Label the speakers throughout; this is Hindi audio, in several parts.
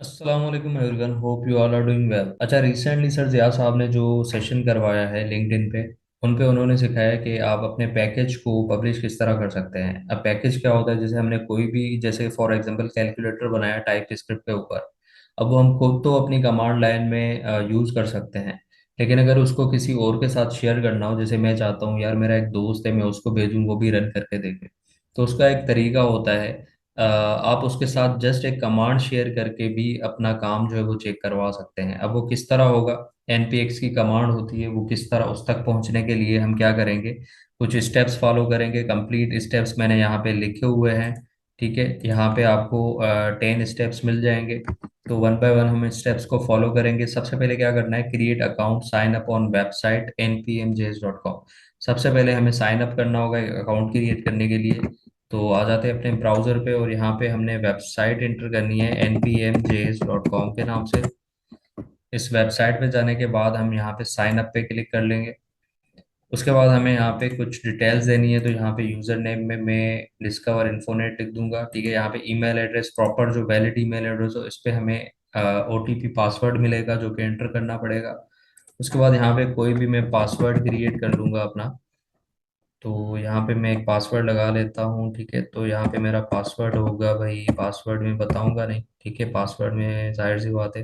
Speaker 1: अस्सलाम वालेकुम everyone, hope you all are doing well. अच्छा, रिसेंटली सर जिया साहब ने जो सेशन करवाया है लिंक्डइन पे, उन पे उन्होंने सिखाया कि आप अपने पैकेज को पब्लिश किस तरह कर सकते हैं। अब पैकेज क्या होता है, जैसे हमने कोई भी, जैसे फॉर एग्जांपल कैलकुलेटर बनाया टाइप स्क्रिप्ट के ऊपर। अब वो हम खुद तो अपनी कमांड लाइन में यूज़ कर सकते हैं, लेकिन अगर उसको किसी और के साथ शेयर करना हो, जैसे मैं चाहता हूँ यार मेरा एक दोस्त है, मैं उसको भेजूँ वो भी रन करके देखे, तो उसका एक तरीका होता है। आप उसके साथ जस्ट एक कमांड शेयर करके भी अपना काम जो है वो चेक करवा सकते हैं। अब वो किस तरह होगा, npx की कमांड होती है, वो किस तरह उस तक पहुंचने के लिए हम क्या करेंगे, कुछ स्टेप्स फॉलो करेंगे। कंप्लीट स्टेप्स मैंने यहाँ पे लिखे हुए हैं। ठीक है, यहाँ पे आपको 10 स्टेप्स मिल जाएंगे। तो वन बाय वन हम स्टेप्स को फॉलो करेंगे। सबसे पहले क्या करना है, create account, sign up on website npmjs.com। सबसे पहले हमें साइन अप करना होगा अकाउंट क्रिएट करने के लिए। तो आ जाते हैं अपने ब्राउज़र पे और यहाँ पे हमने वेबसाइट इंटर करनी है npmjs.com के नाम से। इस वेबसाइट पे जाने के बाद हम यहाँ पे साइन अप पे क्लिक कर लेंगे। उसके बाद हमें यहाँ पे कुछ डिटेल्स देनी है, तो यहाँ पे यूज़र नेम में मैं डिस्कवर इन्फोनेट लिख दूंगा। ठीक है, यहाँ पे ईमेल एड्रेस, प्रॉपर जो वैलिड ईमेल एड्रेस हो, इस पे हमें ओटीपी पासवर्ड मिलेगा जो कि एंटर करना पड़ेगा। उसके बाद यहाँ पे कोई भी मैं पासवर्ड क्रिएट कर लूँगा अपना। तो यहाँ पे मैं एक पासवर्ड लगा लेता हूँ। ठीक है, तो यहाँ पे मेरा पासवर्ड होगा, भाई पासवर्ड में बताऊंगा नहीं, ठीक है, पासवर्ड में जाहिर सी बात है।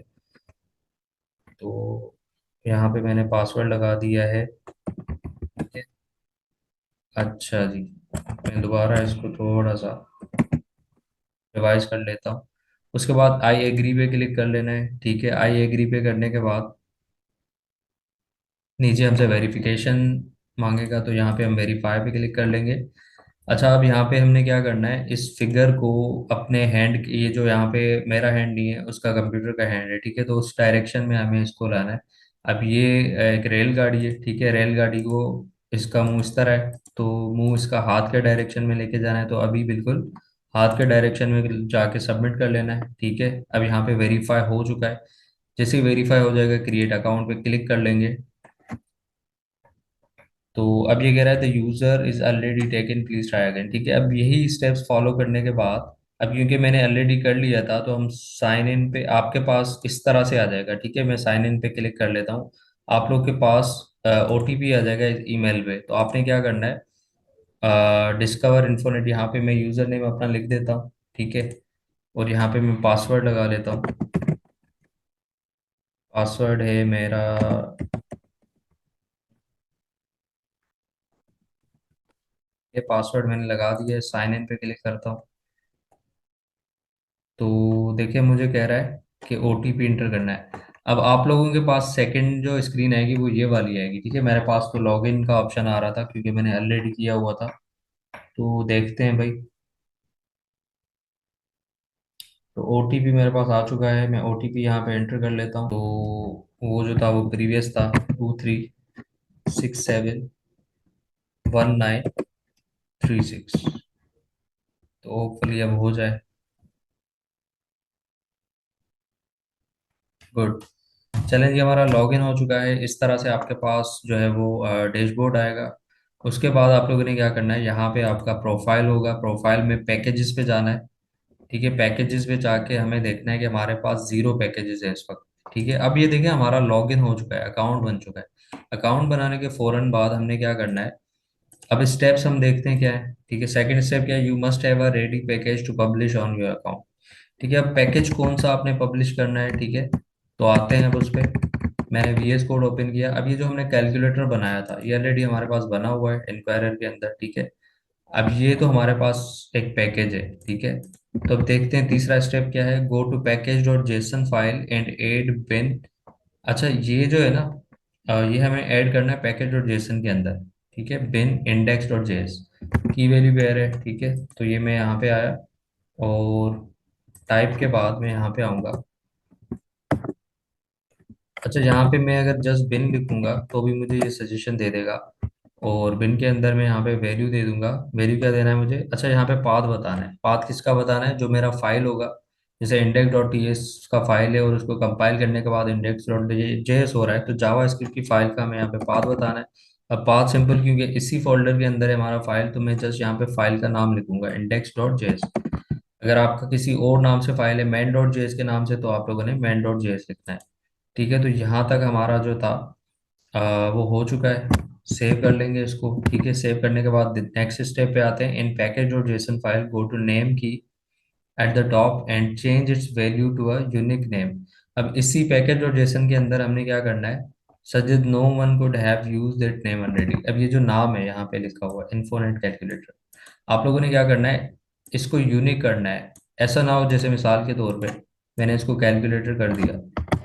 Speaker 1: तो यहाँ पे मैंने पासवर्ड लगा दिया है। ठीक है, अच्छा जी, मैं दोबारा इसको थोड़ा सा रिवाइज कर लेता हूँ। उसके बाद आई एग्री पे क्लिक कर लेना है। ठीक है, आई एग्री पे करने के बाद नीचे हमसे वेरिफिकेशन मांगेगा, तो यहाँ पे हम वेरीफाई पे क्लिक कर लेंगे। अच्छा, अब यहाँ पे हमने क्या करना है, इस फिगर को अपने हैंड, ये जो यहाँ पे मेरा हैंड नहीं है, उसका कंप्यूटर का हैंड है, ठीक है, तो उस डायरेक्शन में हमें इसको लाना है। अब ये एक रेलगाड़ी है, ठीक है, रेलगाड़ी को इसका मुंह इस तरह है, तो मुंह इसका हाथ के डायरेक्शन में लेके जाना है। तो अभी बिल्कुल हाथ के डायरेक्शन में जाके सबमिट कर लेना है। ठीक है, अब यहाँ पे वेरीफाई हो चुका है। जैसे ही वेरीफाई हो जाएगा, क्रिएट अकाउंट पे क्लिक कर लेंगे। तो अब ये कह रहा है the user is already taken, please try again. ठीक है, अब यही स्टेप्स फॉलो करने के बाद, अब क्योंकि मैंने ऑलरेडी कर लिया था, तो हम साइन इन पे, आपके पास इस तरह से आ जाएगा। ठीक है, मैं साइन इन पे क्लिक कर लेता हूँ। आप लोग के पास ओटीपी आ जाएगा इस ईमेल पे। तो आपने क्या करना है, डिस्कवर इन्फोनेट, यहाँ पे मैं यूजर नेम अपना लिख देता हूँ। ठीक है, और यहाँ पे मैं पासवर्ड लगा लेता हूँ। पासवर्ड है मेरा, ये पासवर्ड मैंने लगा दिया है। साइन इन पे क्लिक करता हूँ। तो देखिए मुझे कह रहा है कि ओटीपी इंटर करना है। अब आप लोगों के पास सेकंड जो स्क्रीन आएगी वो ये वाली आएगी। ठीक है, मेरे पास तो लॉगिन का ऑप्शन आ रहा था क्योंकि मैंने ऑलरेडी किया हुआ था। तो देखते हैं भाई। तो ओटीपी मेरे पास आ चुका है, मैं ओटीपी यहाँ पे एंटर कर लेता हूँ। तो वो जो था वो प्रीवियस था, 23671936। तो होपफुली अब हो जाए। गुड, चलें जी, हमारा लॉगिन हो चुका है। इस तरह से आपके पास जो है वो डैशबोर्ड आएगा। उसके बाद आप लोगों ने क्या करना है, यहाँ पे आपका प्रोफाइल होगा, प्रोफाइल में पैकेजेस पे जाना है। ठीक है, पैकेजेस पे जाके हमें देखना है कि हमारे पास 0 पैकेजेस है इस वक्त। ठीक है, अब ये देखिए हमारा लॉगिन हो चुका है, अकाउंट बन चुका है। अकाउंट बनाने के फौरन बाद हमने क्या करना है, अब स्टेप्स हम देखते हैं क्या है। ठीक है, सेकंड स्टेप क्या है, you must have a ready package to publish on your account. ठीक है, अब पैकेज कौन सा आपने पब्लिश करना है। ठीक है, तो आते हैं अब उस पर। मैंने VS कोड ओपन किया। अब ये जो हमने कैलकुलेटर बनाया था ये ऑलरेडी हमारे पास बना हुआ है इंक्वायरर के अंदर। ठीक है, अब ये तो हमारे पास एक पैकेज है। ठीक है, तो अब देखते हैं तीसरा स्टेप क्या है, go to package dot JSON file and add bin. अच्छा, ये जो है ना, ये हमें ऐड करना है पैकेज डॉट जेसन के अंदर। ठीक है, बिन इंडेक्स डॉट जेएस, की वैल्यू पेयर है। ठीक है, तो ये मैं यहाँ पे आया और टाइप के बाद मैं यहाँ पे आऊँगा। अच्छा, यहाँ पे मैं अगर जस्ट बिन लिखूंगा तो भी मुझे ये सजेशन दे देगा। और बिन के अंदर मैं यहाँ पे वैल्यू दे दूंगा। वैल्यू क्या देना है मुझे, अच्छा यहाँ पे पाथ बताना है। पाथ किसका बताना है, जो मेरा फाइल होगा। जैसे इंडेक्स डॉट टीएस का फाइल है और उसको कंपाइल करने के बाद इंडेक्स डॉट जेएस हो रहा है, तो जावा स्क्रिप्ट की फाइल का हमें यहाँ पे पाथ बताना है। अब पाथ सिंपल, क्योंकि इसी फोल्डर के अंदर है हमारा फाइल, तो मैं जस्ट यहाँ पे फाइल का नाम लिखूंगा इंडेक्स डॉट जेएस। अगर आपका किसी और नाम से फाइल है मैन डॉट जेएस के नाम से, तो आप लोगों ने मैन डॉट जेएस लिखना है। ठीक है, तो यहाँ तक हमारा जो था वो हो चुका है। सेव कर लेंगे इसको। ठीक है, सेव करने के बाद नेक्स्ट स्टेप पे आते हैं। In package dot JSON file go to name key at the top and change its value to a unique name. अब इसी पैकेज डॉट जेसन के अंदर हमने क्या करना है, suggest no one could have use that name already. अब ये जो नाम है यहाँ पे लिखा हुआ इन्फोनेट कैलकुलेटर, आप लोगों ने क्या करना है, इसको यूनिक करना है। ऐसा ना हो जैसे मिसाल के तौर पे मैंने इसको कैलकुलेटर कर दिया।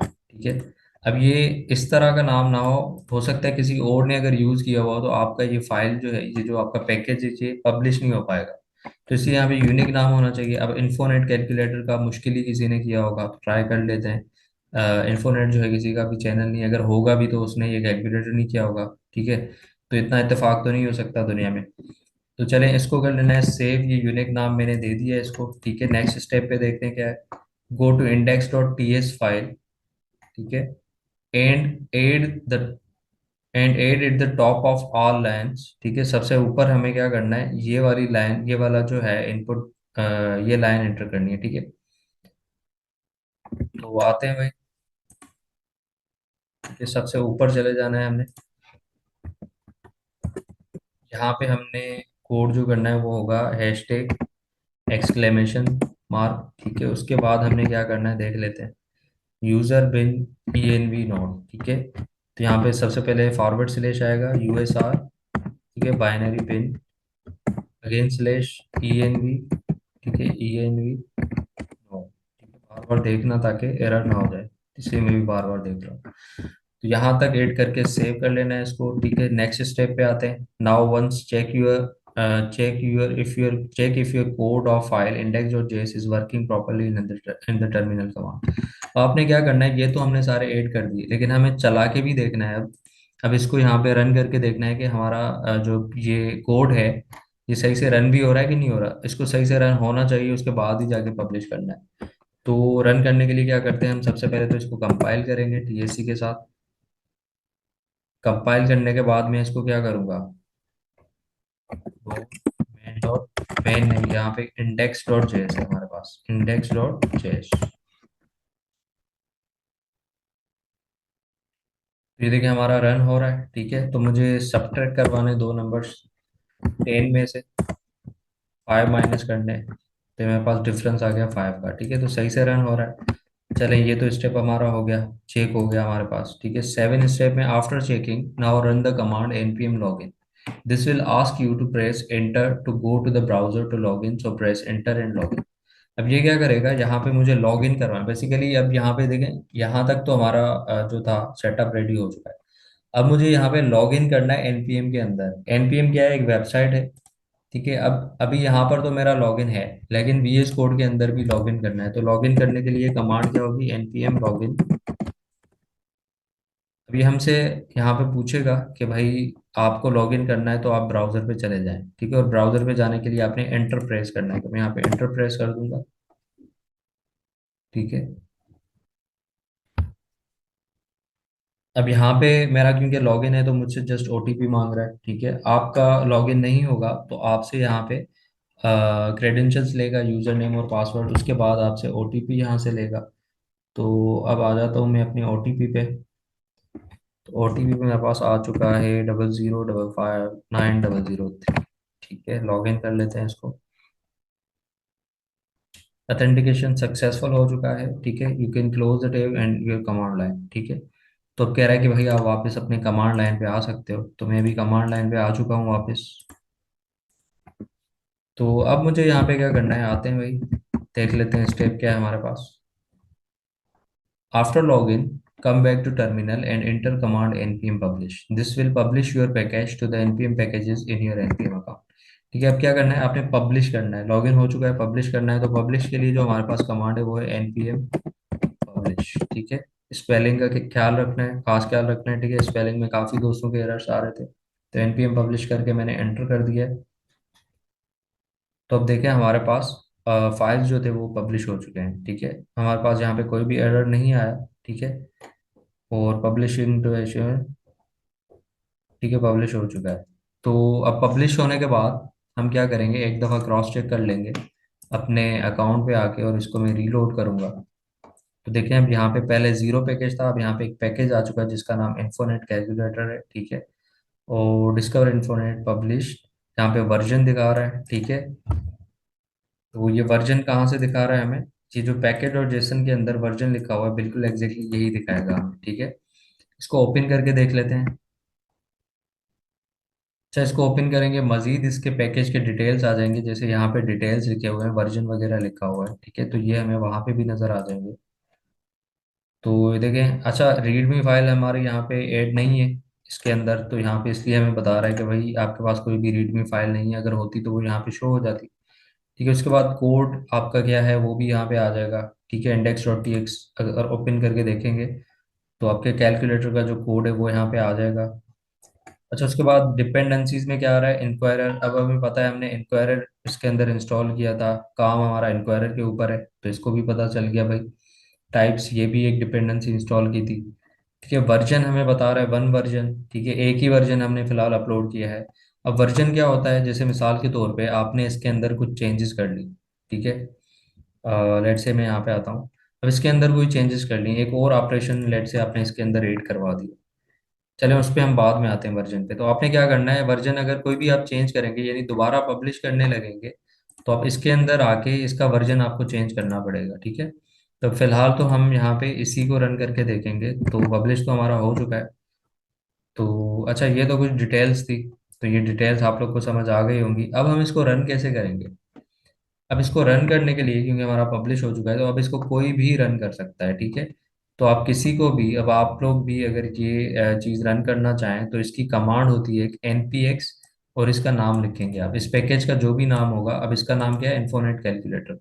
Speaker 1: ठीक है, अब ये इस तरह का नाम ना हो सकता है किसी और ने अगर यूज किया हुआ हो, तो आपका ये फाइल जो है, ये जो आपका पैकेज है, ये पब्लिश नहीं हो पाएगा। तो इसलिए यहाँ पे यूनिक नाम होना चाहिए। अब इन्फोनेट कैलकुलेटर का मुश्किल ही किसी ने किया होगा, तो ट्राई कर लेते हैं। इन्फोनेट जो है किसी का भी चैनल नहीं, अगर होगा भी तो उसने ये कैलकुलेटर नहीं किया होगा। ठीक है, तो इतना इत्तेफाक तो नहीं हो सकता दुनिया में। तो चलें इसको कर लेना है सेव। ये यूनिक नाम मैंने दे दिया है इसको। ठीक है, नेक्स्ट स्टेप पे देखते हैं क्या है। Go to index dot t s file. ठीक है, and add the and add at the top of all lines. ठीक है, सबसे ऊपर हमें क्या करना है, ये वाली लाइन, ये वाला जो है इनपुट, ये लाइन एंटर करनी है। ठीक है, तो वो आते हैं भाई। ठीक है, सबसे ऊपर चले जाना है हमने। यहाँ पे हमने कोड जो करना है वो होगा हैशटैग एक्सक्लेमेशन मार्क। ठीक है, उसके बाद हमने क्या करना है देख लेते हैं। यूजर बिन ENV नोड। ठीक है, तो यहाँ पे सबसे पहले फॉरवर्ड स्लेश आएगा USR। ठीक है, बाइनरी बिन अगेन स्लेश ENV। ठीक है, ENV नो। ठीक है, बार बार देखना ताकि एरर ना हो जाए, इसलिए मैं भी बार बार देख रहा हूँ। तो यहाँ तक ऐड करके सेव कर लेना है इसको। ठीक है, नेक्स्ट स्टेप पे आते हैं। Now once check if your code और file index.js is working properly in the terminal command. तो आपने क्या करना है, ये तो हमने सारे ऐड कर दिए, लेकिन हमें चला के भी देखना है। अब इसको यहाँ पे रन करके देखना है कि हमारा जो ये कोड है, ये सही से रन भी हो रहा है कि नहीं हो रहा। इसको सही से रन होना चाहिए, उसके बाद ही जाके पब्लिश करना है। तो रन करने के लिए क्या करते हैं हम, सबसे पहले तो इसको कंपाइल करेंगे TSC के साथ। कंपाइल करने के बाद मैं इसको क्या करूँगा, वो मेन डॉट मेन नहीं, यहाँ पे index.js है हमारे पास, index.js। ये देखिए हमारा रन हो रहा है। ठीक है, तो मुझे सब्ट्रैक्ट करवाने दो नंबर्स, 10 में से 5 माइनस करने हैं। तो मेरे पास डिफरेंस आ गया 5 का। ठीक है, तो सही से रन हो रहा है। चलें, ये तो स्टेप हमारा हो गया, चेक हो गया हमारे पास। ठीक है, 7 स्टेप में after checking now run the command npm login। This will ask you to press enter to go to the browser to log in, so press enter and log in. अब ये क्या करेगा, यहाँ पे मुझे लॉग इन करवाना बेसिकली। अब यहाँ पे देखें, यहाँ तक तो हमारा जो था सेटअप रेडी हो चुका है। अब मुझे यहाँ पे लॉग इन करना है एनपीएम के अंदर। एनपीएम क्या है, एक वेबसाइट है। ठीक है, अब अभी यहाँ पर तो मेरा लॉगिन है, लेकिन VS कोड के अंदर भी लॉगिन करना है। तो लॉगिन करने के लिए कमांड क्या होगी, npm लॉगिन। अभी हमसे यहाँ पे पूछेगा कि भाई आपको लॉगिन करना है तो आप ब्राउजर पे चले जाएं। ठीक है, और ब्राउजर पे जाने के लिए आपने एंटर प्रेस करना है, तो मैं यहाँ पे एंटर प्रेस कर दूंगा। ठीक है, अब यहाँ पे मेरा क्योंकि लॉगिन है तो मुझसे जस्ट OTP मांग रहा है। ठीक है, आपका लॉगिन नहीं होगा तो आपसे यहाँ पे क्रेडेंशियल्स लेगा, यूजर नेम और पासवर्ड, उसके बाद आपसे OTP यहाँ से लेगा। तो अब आ जाता हूँ मैं अपनी OTP पे। तो OTP मेरे पास आ चुका है 00555903। ठीक है, लॉगिन कर लेते हैं इसको। ऑथेंटिकेशन सक्सेसफुल हो चुका है। ठीक है, you can close the tab and your command line. ठीक है, तो अब कह रहा है कि भाई आप वापस अपने कमांड लाइन पे आ सकते हो, तो मैं भी कमांड लाइन पे आ चुका हूँ वापस। तो अब मुझे यहाँ पे क्या करना है, आते हैं भाई, देख लेते हैं स्टेप क्या है हमारे पास। After login, come back to terminal and enter command npm publish. This will publish your package to the npm packages in your npm account. ठीक है, अब क्या करना है, आपने पब्लिश करना है। लॉगिन हो चुका है, पब्लिश करना है। तो पब्लिश के लिए जो हमारे पास कमांड है वो है npm publish। ठीक है, स्पेलिंग का ख्याल रखना है, खास ख्याल रखना है। ठीक है, स्पेलिंग में काफ़ी दोस्तों के एरर्स आ रहे थे, तो npm पब्लिश करके मैंने एंटर कर दिया है। तो अब देखें हमारे पास फाइल्स जो थे वो पब्लिश हो चुके हैं। ठीक है, हमारे पास यहाँ पे कोई भी एरर नहीं आया। ठीक है, और पब्लिशिंग टू एश्योर। ठीक है, पब्लिश हो चुका है। तो अब पब्लिश होने के बाद हम क्या करेंगे, एक दफ़ा क्रॉस चेक कर लेंगे। अपने अकाउंट पे आके और इसको मैं रीलोड करूंगा, तो देखें अब यहाँ पे पहले जीरो पैकेज था, अब यहाँ पे एक पैकेज आ चुका है जिसका नाम इन्फोनेट कैलकुलेटर है, ठीक है। और डिस्कवर इन्फोनेट पब्लिश, यहाँ पे वर्जन दिखा रहा है, ठीक है। तो ये वर्जन कहाँ से दिखा रहा है हमें, ये जो पैकेज और जेसन के अंदर वर्जन लिखा हुआ है बिल्कुल एग्जैक्टली यही दिखाएगा हमें, ठीक है। इसको ओपन करके देख लेते हैं। अच्छा, इसको ओपन करेंगे, मजीद इसके पैकेज के डिटेल्स आ जाएंगे, जैसे यहाँ पे डिटेल्स लिखे हुए हैं, वर्जन वगैरह लिखा हुआ है, ठीक है। तो ये हमें वहाँ पे भी नज़र आ जाएंगे। तो ये देखें, अच्छा रीडमी फाइल हमारे यहाँ पे ऐड नहीं है इसके अंदर, तो यहाँ पे इसलिए हमें बता रहा है कि भाई आपके पास कोई भी रीडमी फाइल नहीं है, अगर होती तो वो यहाँ पे शो हो जाती, ठीक है। उसके बाद कोड आपका क्या है वो भी यहाँ पे आ जाएगा, ठीक है। इंडेक्स डॉट टी एक्स अगर ओपन करके देखेंगे तो आपके कैलकुलेटर का जो कोड है वो यहाँ पे आ जाएगा। अच्छा, उसके बाद डिपेंडेंसीज में क्या आ रहा है, इंक्वायरर। अब हमें पता है हमने इंक्वायरर इसके अंदर इंस्टॉल किया था, काम हमारा इंक्वायरर के ऊपर है, तो इसको भी पता चल गया भाई। टाइप्स, ये भी एक डिपेंडेंसी इंस्टॉल की थी, ठीक है। वर्जन हमें बता रहा है वन वर्जन, ठीक है, एक ही वर्जन हमने फिलहाल अपलोड किया है। अब वर्जन क्या होता है, जैसे मिसाल के तौर पे आपने इसके अंदर कुछ चेंजेस कर ली, ठीक है। लेट से मैं यहाँ पे आता हूँ, अब इसके अंदर कोई चेंजेस कर ली, एक और ऑपरेशन लेट से आपने इसके अंदर ऐड करवा दिया, चलें उस पर हम बाद में आते हैं वर्जन पे। तो आपने क्या करना है, वर्जन अगर कोई भी आप चेंज करेंगे यानी दोबारा पब्लिश करने लगेंगे, तो आप इसके अंदर आके इसका वर्जन आपको चेंज करना पड़ेगा, ठीक है। तो फिलहाल तो हम यहाँ पे इसी को रन करके देखेंगे, तो पब्लिश तो हमारा हो चुका है। तो अच्छा, ये तो कुछ डिटेल्स थी, तो ये डिटेल्स आप लोग को समझ आ गई होंगी। अब हम इसको रन कैसे करेंगे। अब इसको रन करने के लिए, क्योंकि हमारा पब्लिश हो चुका है, तो अब इसको कोई भी रन कर सकता है, ठीक है। तो आप किसी को भी, अब आप लोग भी अगर ये चीज़ रन करना चाहें तो इसकी कमांड होती है npx, और इसका नाम लिखेंगे आप, इस पैकेज का जो भी नाम होगा। अब इसका नाम क्या है, इन्फोनेट कैलकुलेटर।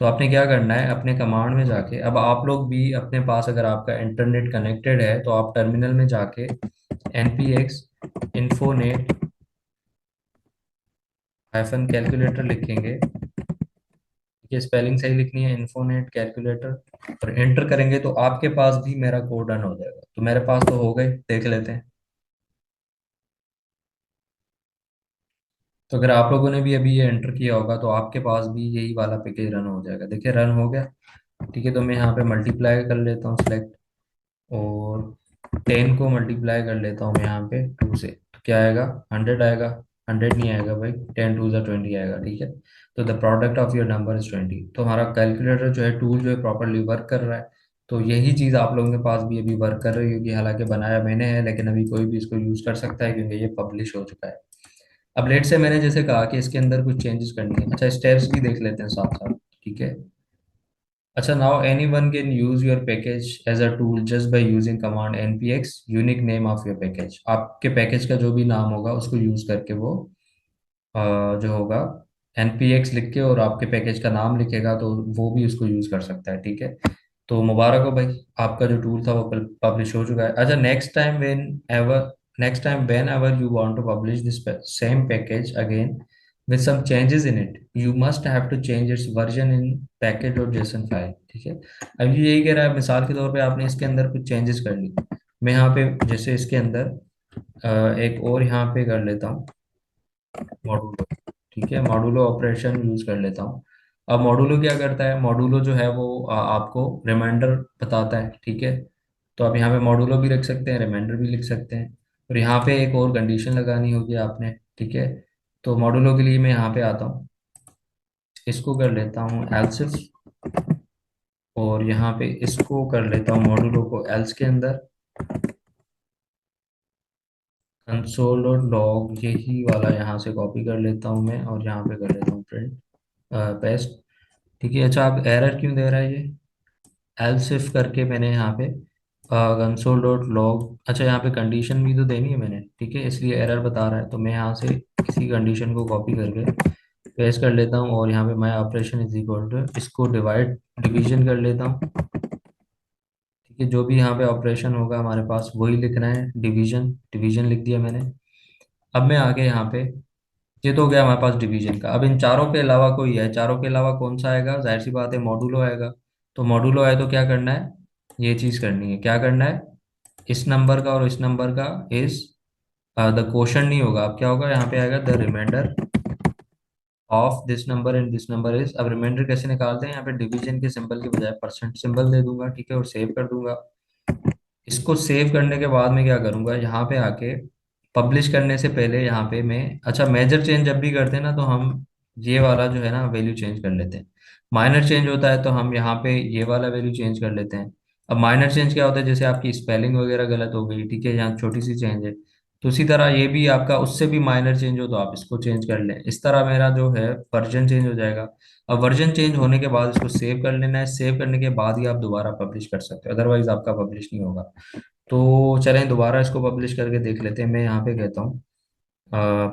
Speaker 1: तो आपने क्या करना है, अपने कमांड में जाके, अब आप लोग भी अपने पास अगर आपका इंटरनेट कनेक्टेड है तो आप टर्मिनल में जाके npx इन्फोनेट हाइफन कैलकुलेटर लिखेंगे, ये स्पेलिंग सही लिखनी है, इन्फोनेट कैलकुलेटर, और एंटर करेंगे तो आपके पास भी मेरा कोड रन हो जाएगा। तो मेरे पास तो हो गए, देख लेते हैं। तो अगर आप लोगों ने भी अभी ये एंटर किया होगा तो आपके पास भी यही वाला पैकेज रन हो जाएगा। देखिए रन हो गया, ठीक है। तो मैं यहाँ पे मल्टीप्लाई कर लेता हूँ सेलेक्ट, और 10 को मल्टीप्लाई कर लेता हूँ मैं यहाँ पे 2 से, तो क्या आएगा, 100 आएगा। 100 नहीं आएगा भाई, 10 2 ज़ा 20 आएगा, ठीक है। तो the product of your number is 20। तो हमारा कैलकुलेटर जो है, टूल जो है, प्रॉपरली वर्क कर रहा है। तो यही चीज़ आप लोगों के पास भी अभी वर्क कर रही होगी, हालांकि बनाया मैंने है, लेकिन अभी कोई भी इसको यूज़ कर सकता है क्योंकि ये पब्लिश हो चुका है। अब लेट से मैंने जैसे कहा कि इसके अंदर कुछ चेंजेस करनी है, अच्छा स्टेप्स भी देख लेते हैं साथ साथ, ठीक है। अच्छा, now anyone can use your package as a tool just by using command npx unique name of your package. आपके पैकेज का जो भी नाम होगा उसको यूज करके वो जो होगा, npx लिख के और आपके पैकेज का नाम लिखेगा, तो वो भी उसको यूज कर सकता है, ठीक है। तो मुबारक हो भाई, आपका जो टूल था वो पब्लिश हो चुका है। अच्छा, next time whenever you want to publish this same package again with some changes in it, you must have to change its version in package और जेसन फाइल, ठीक है। अब ये यही कह रहा है, मिसाल के तौर पे आपने इसके अंदर कुछ चेंजेस कर ली, मैं यहाँ पे जैसे इसके अंदर एक और यहाँ पे कर लेता हूँ मॉडुलो, ठीक है, मॉडुलो ऑपरेशन यूज कर लेता हूँ। अब मॉडुलो क्या करता है, मॉडुलो जो है वो आपको रिमाइंडर बताता है, ठीक है। तो आप यहाँ पे मॉडुलो भी रख सकते हैं, रिमाइंडर भी लिख सकते हैं, और यहाँ पे एक और कंडीशन लगानी होगी आपने, ठीक है। तो मॉडुलो के लिए मैं यहाँ पे आता हूँ, इसको कर लेता हूँ एल्सिफ, और यहाँ पे इसको कर लेता हूँ मॉडुलो को एल्स के अंदर, कंसोल डॉट लॉग, यही वाला यहाँ से कॉपी कर लेता हूँ मैं, और यहाँ पे कर लेता हूँ प्रिंट पेस्ट, ठीक है। अच्छा, अब एरर क्यों दे रहा है ये, एल्सिफ करके मैंने यहाँ पे कंसोल डॉट लॉग, अच्छा यहाँ पे कंडीशन भी तो देनी है मैंने, ठीक है, इसलिए एरर बता रहा है। तो मैं यहाँ से किसी कंडीशन को कॉपी करके पेस्ट कर लेता हूँ, और यहाँ पे my operation is equal to, इसको डिवीजन कर लेता हूँ, ठीक है। जो भी यहाँ पे ऑपरेशन होगा हमारे पास वही लिखना है, डिवीजन, डिवीजन लिख दिया मैंने। अब मैं आगे यहाँ पे, ये तो हो गया हमारे पास डिवीजन का। अब इन चारों के अलावा कोई है, चारों के अलावा कौन सा आएगा, जाहिर सी बात है मॉडुलो आएगा। तो मॉडुलो आए तो क्या करना है, ये चीज़ करनी है, क्या करना है, इस नंबर का और इस नंबर का इस द क्वोशंट नहीं होगा, अब क्या होगा, यहाँ पे आएगा the remainder of this number and this number is, अब रिमाइंडर कैसे निकालते हैं, यहाँ पे डिवीजन के सिंबल के बजाय परसेंट सिंबल दे दूंगा, ठीक है, और सेव कर दूंगा। इसको सेव करने के बाद मैं क्या करूंगा, यहाँ पे आके पब्लिश करने से पहले यहाँ पे मैं, अच्छा मेजर चेंज जब भी करते हैं ना तो हम ये वाला जो है ना वैल्यू चेंज कर लेते हैं। माइनर चेंज होता है तो हम यहाँ पे ये वाला वैल्यू चेंज कर लेते हैं। अब माइनर चेंज क्या होता है, जैसे आपकी स्पेलिंग वगैरह गलत हो गई, ठीक है, यहाँ छोटी सी चेंज है, तो उसी तरह ये भी आपका उससे भी माइनर चेंज हो तो आप इसको चेंज कर लें। इस तरह मेरा जो है वर्जन चेंज हो जाएगा। अब वर्जन चेंज होने के बाद इसको सेव कर लेना है, सेव करने के बाद ही आप दोबारा पब्लिश कर सकते हो, अदरवाइज आपका पब्लिश नहीं होगा। तो चलें दोबारा इसको पब्लिश करके देख लेते हैं। मैं यहाँ पे कहता हूँ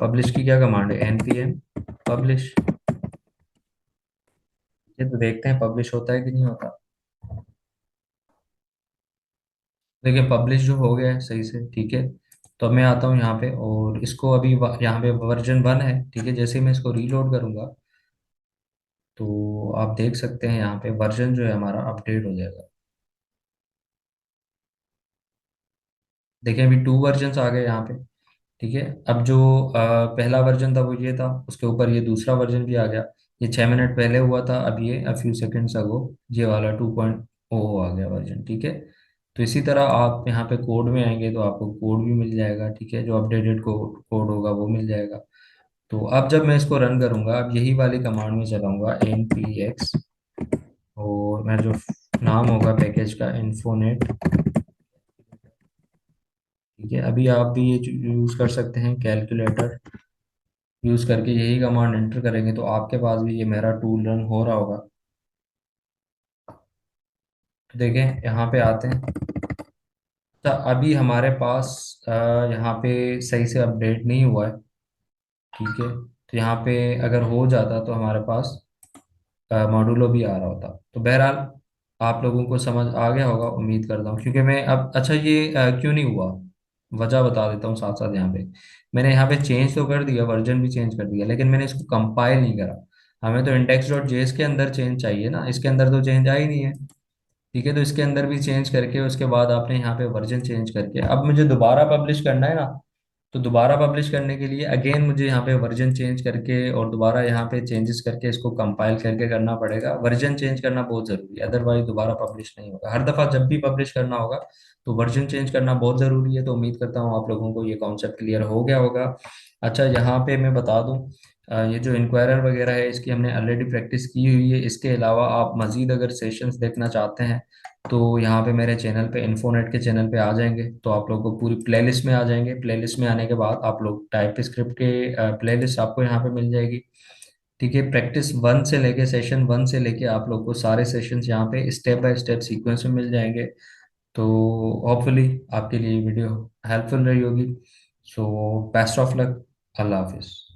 Speaker 1: पब्लिश की क्या कमांड है, npm पब्लिश। ये तो देखते हैं पब्लिश होता है कि नहीं होता। देखिए पब्लिश जो हो गया है सही से, ठीक है। तो अब मैं आता हूँ यहाँ पे और इसको अभी यहाँ पे वर्जन 1 है, ठीक है, जैसे ही मैं इसको रीलोड करूंगा तो आप देख सकते हैं यहाँ पे वर्जन जो है हमारा अपडेट हो जाएगा। देखिए अभी 2 वर्जन आ गए यहाँ पे, ठीक है। अब जो पहला वर्जन था वो ये था, उसके ऊपर ये दूसरा वर्जन भी आ गया। ये 6 मिनट पहले हुआ था, अब ये फ्यू सेकेंड्स अगो ये वाला 2.0 आ गया वर्जन, ठीक है। तो इसी तरह आप यहाँ पे कोड में आएंगे तो आपको कोड भी मिल जाएगा, ठीक है, जो अपडेटेड कोड कोड होगा वो मिल जाएगा। तो अब जब मैं इसको रन करूंगा, अब यही वाली कमांड में चलाऊंगा npx, और मैं जो नाम होगा पैकेज का इन्फोनेट, ठीक है। अभी आप भी ये यूज कर सकते हैं कैलकुलेटर, यूज करके यही कमांड एंटर करेंगे तो आपके पास भी ये मेरा टूल रन हो रहा होगा। तो देखें यहाँ पे आते हैं। तो अभी हमारे पास यहाँ पे सही से अपडेट नहीं हुआ है, ठीक है। तो यहाँ पे अगर हो जाता तो हमारे पास मॉड्यूलो भी आ रहा होता। तो बहरहाल आप लोगों को समझ आ गया होगा उम्मीद करता हूँ, क्योंकि मैं अब, अच्छा ये क्यों नहीं हुआ, वजह बता देता हूँ साथ साथ। यहाँ पे मैंने यहाँ पे चेंज तो कर दिया, वर्जन भी चेंज कर दिया, लेकिन मैंने इसको कंपाइल नहीं करा। हमें तो index.js के अंदर चेंज चाहिए ना, इसके अंदर तो चेंज आ ही नहीं है, ठीक है। तो इसके अंदर भी चेंज करके उसके बाद आपने यहाँ पे वर्जन चेंज करके अब मुझे दोबारा पब्लिश करना है ना, तो दोबारा पब्लिश करने के लिए अगेन मुझे यहाँ पे वर्जन चेंज करके और दोबारा यहाँ पे चेंजेस करके इसको कंपाइल करके करना पड़ेगा। वर्जन चेंज करना बहुत ज़रूरी है, अदरवाइज दोबारा पब्लिश नहीं होगा। हर दफ़ा जब भी पब्लिश करना होगा तो वर्जन चेंज करना बहुत ज़रूरी है। तो उम्मीद करता हूँ आप लोगों को ये कॉन्सेप्ट क्लियर हो गया होगा। अच्छा यहाँ पे मैं बता दूँ, ये जो इंक्वायरर वगैरह है इसकी हमने ऑलरेडी प्रैक्टिस की हुई है। इसके अलावा आप मज़ीद अगर सेशंस देखना चाहते हैं तो यहाँ पे मेरे चैनल पे इन्फोनेट के चैनल पे आ जाएंगे तो आप लोग को पूरी प्लेलिस्ट में आ जाएंगे। प्लेलिस्ट में आने के बाद आप लोग टाइप स्क्रिप्ट के प्लेलिस्ट आपको यहाँ पे मिल जाएगी, ठीक है। प्रैक्टिस 1 से लेके सेशन 1 से लेके आप लोग को सारे सेशंस यहाँ पे स्टेप बाय स्टेप सीक्वेंस में मिल जाएंगे। तो होपफुली आपके लिए वीडियो हेल्पफुल रही होगी। सो बेस्ट ऑफ लक, अल्लाह हाफिज़।